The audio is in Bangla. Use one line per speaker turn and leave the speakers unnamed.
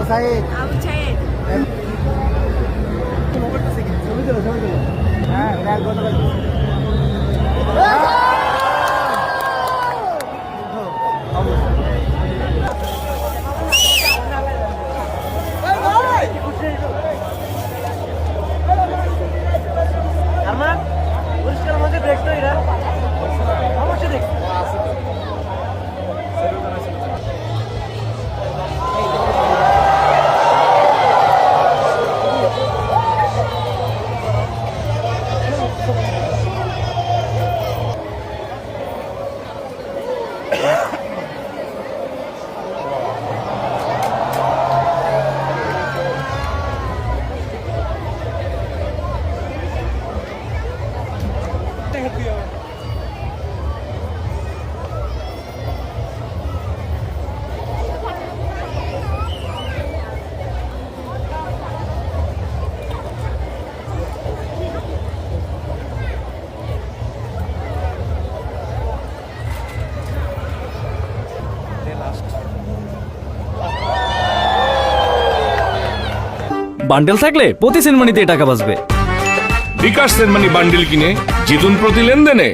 সাইদ
আবু সাইদ
ছবি তুলো হ্যাঁ এটা গতকাল আমার পরিষ্কার মধ্যে দেখতো এরা অবশ্যই দেখতো
বান্ডেল থাকলে প্রতি সেনমানিতে টাকা বাঁচবে।
বিকাশ সেনমানি বান্ডিল কিনে জিতুন প্রতি লেনদেনে।